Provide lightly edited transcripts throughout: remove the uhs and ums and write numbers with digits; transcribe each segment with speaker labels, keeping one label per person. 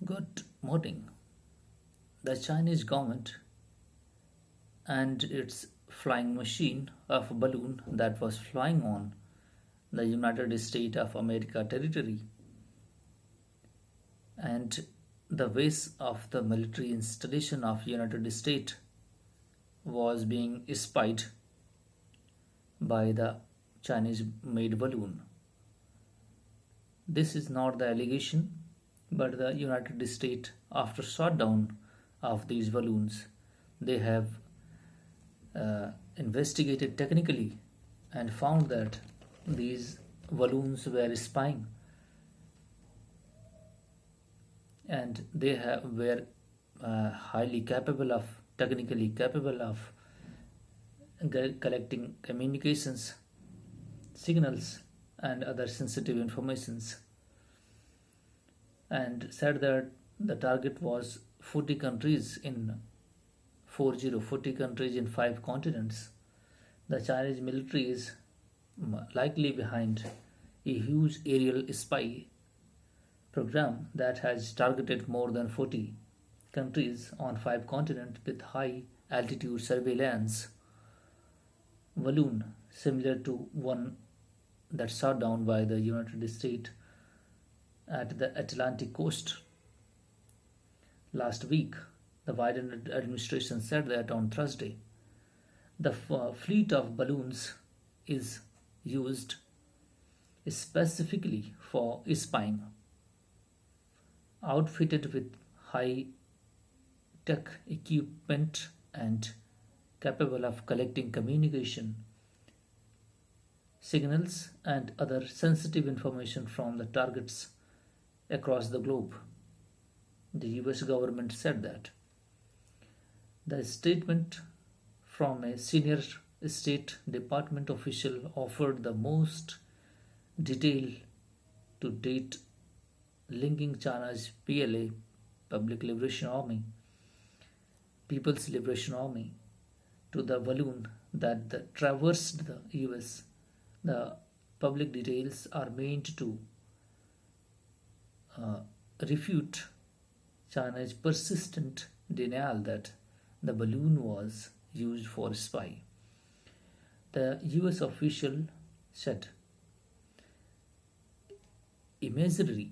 Speaker 1: Good morning. The Chinese government and its flying machine of a balloon that was flying on the United States of America territory and the base of the military installation of United States was being spied by the Chinese made balloon. This is not the allegation, but the United States, after shutdown of these balloons, they have investigated technically and found that these balloons were spying and were highly capable of, technically capable of collecting communications, signals, and other sensitive informations, and said that the target was 40 countries in 40 countries in 5 continents. The Chinese military is likely behind a huge aerial spy program that has targeted more than 40 countries on 5 continents with high altitude surveillance balloon similar to one that shot down by the United States at the Atlantic coast last week. The Biden administration said that on Thursday. The fleet of balloons is used specifically for spying, outfitted with high tech equipment and capable of collecting communication signals and other sensitive information from the targets across the globe. The US government said that. The statement from a senior State Department official offered the most detail to date linking China's PLA, Public Liberation Army, People's Liberation Army, to the balloon that traversed the US. The public details are meant to refute China's persistent denial that the balloon was used for spy. The US official said imagery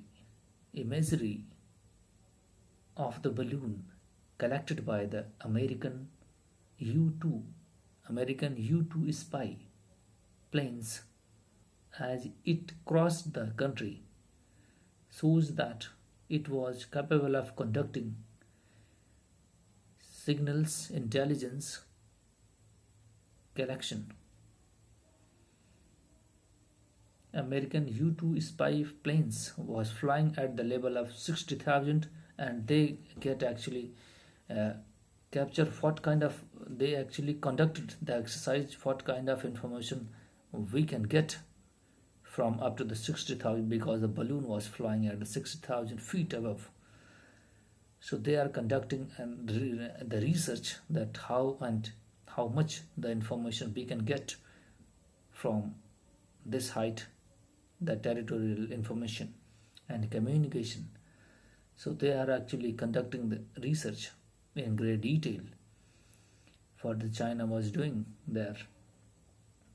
Speaker 1: of the balloon collected by the American U-2 spy planes as it crossed the country shows that it was capable of conducting signals intelligence collection. American U-2 spy planes was flying at the level of 60,000, and they get actually capture what kind of, they actually conducted the exercise, what kind of information we can get from up to the 60,000, because the balloon was flying at the 60,000 feet above. So they are conducting the research that how much the information we can get from this height, the territorial information and communication. So they are actually conducting the research in great detail for the China was doing there,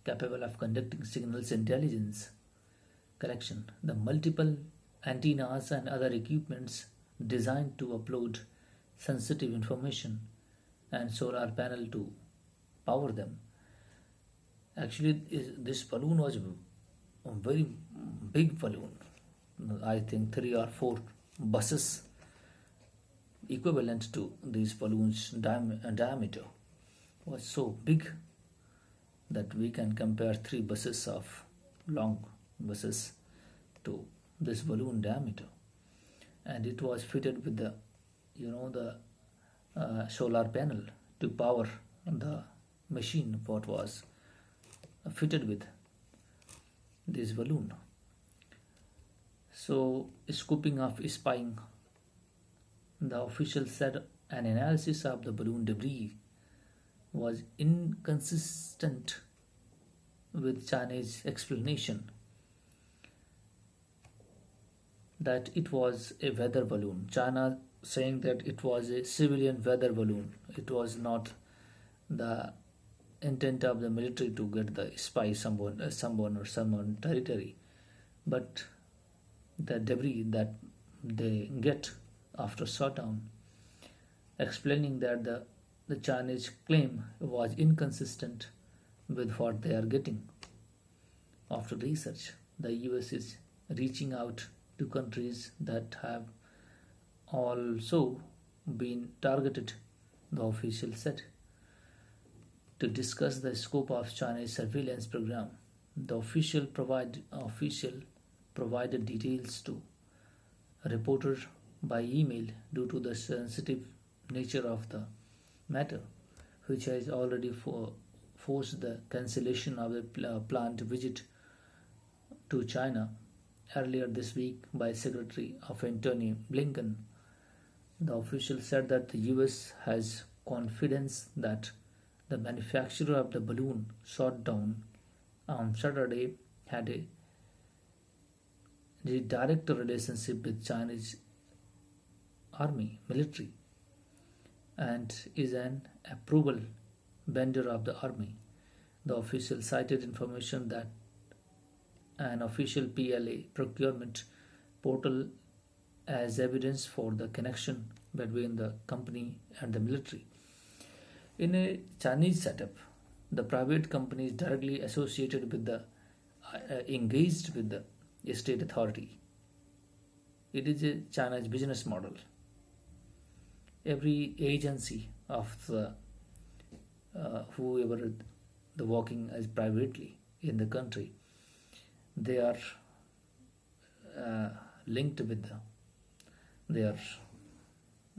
Speaker 1: capable of conducting signals intelligence collection, the multiple antennas and other equipments designed to upload sensitive information and solar panel to power them. Actually, this balloon was a very big balloon. I think 3 or 4 buses equivalent to these balloons diameter was so big that we can compare 3 buses of long buses to this balloon diameter, and it was fitted with the solar panel to power the machine what was fitted with this balloon. So, scooping of spying, the official said an analysis of the balloon debris was inconsistent with China's explanation that it was a weather balloon. China saying that it was a civilian weather balloon. It was not the intent of the military to get the spy someone or someone territory, but the debris that they get after shutdown, explaining that the Chinese claim was inconsistent with what they are getting. After research, the US is reaching out to countries that have also been targeted, the official said, to discuss the scope of China's surveillance program. The official provided details to a reporter by email due to the sensitive nature of the matter, which has already forced the cancellation of the planned visit to China earlier this week by Secretary of Antony Blinken. The official said that the US has confidence that the manufacturer of the balloon shot down on Saturday had a direct relationship with Chinese army military and is an approval vendor of the army. The official cited information that an official PLA procurement portal as evidence for the connection between the company and the military. In a Chinese setup, the private company is directly associated with the engaged with the state authority. It is a China's business model. Every agency of the whoever the working as privately in the country, they are linked with their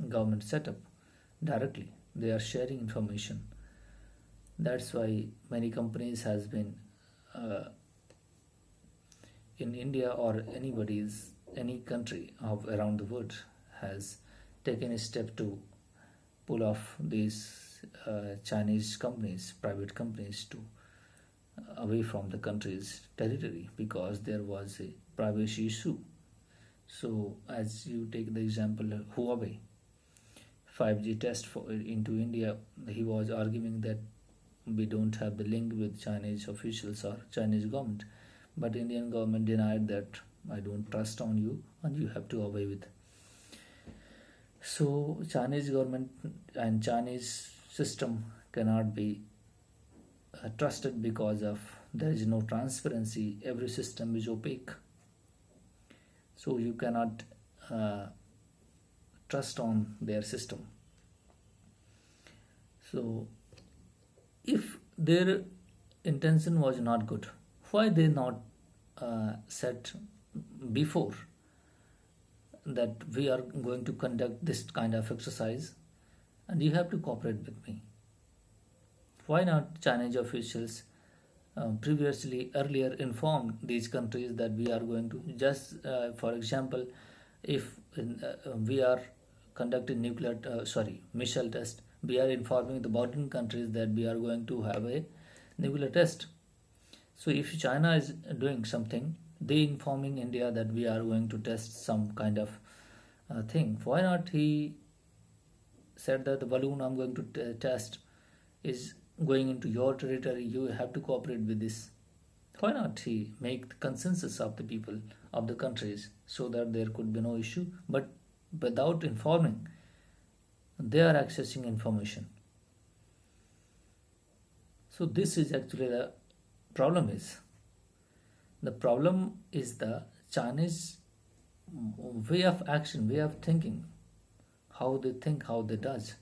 Speaker 1: government setup directly. They are sharing information. That's why many companies has been in India or any country of around the world has taken a step to pull off these Chinese companies, private companies, to away from the country's territory because there was a privacy issue. So, as you take the example of Huawei 5G test into India, he was arguing that we don't have the link with Chinese officials or Chinese government, but Indian government denied that I don't trust on you and you have to away with. So Chinese government and Chinese system cannot be trusted because of there is no transparency. Every system is opaque, so you cannot trust on their system. So if their intention was not good, why they not said before that we are going to conduct this kind of exercise and you have to cooperate with me? Why not Chinese officials previously earlier informed these countries that we are going to just for example, if we are conducting missile test, we are informing the bordering countries that we are going to have a nuclear test. So if China is doing something, they informing India that we are going to test some kind of thing. Why not he said that the balloon I'm going to test is going into your territory, you have to cooperate with this? Why not he make the consensus of the people of the countries so that there could be no issue? But without informing, they are accessing information. So this is actually the problem is. The problem is the Chinese way of action, way of thinking, how they think, how they does.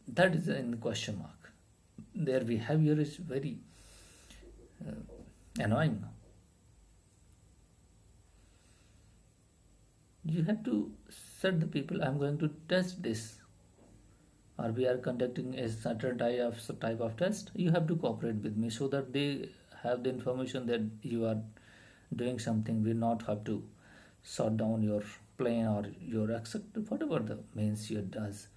Speaker 1: That is in question mark. Their behavior is very annoying. You have to set the people, I'm going to test this, or we are conducting a certain type of test. You have to cooperate with me so that they have the information that you are doing something. We not have to shut down your plane or your accept whatever the means you does.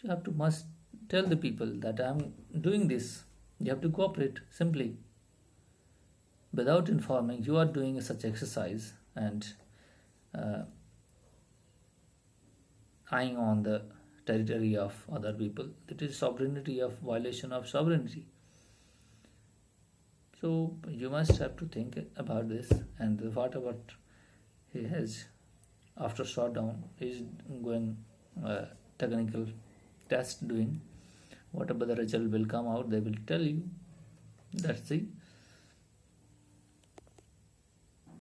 Speaker 1: You have to must tell the people that I'm doing this. You have to cooperate simply. without informing you are doing such exercise and uh, eyeing on the territory of other people. That is sovereignty of violation of sovereignty. So you must have to think about this. And what about he has after shutdown is going technical test doing. Whatever the result will come out, they will tell you. That's the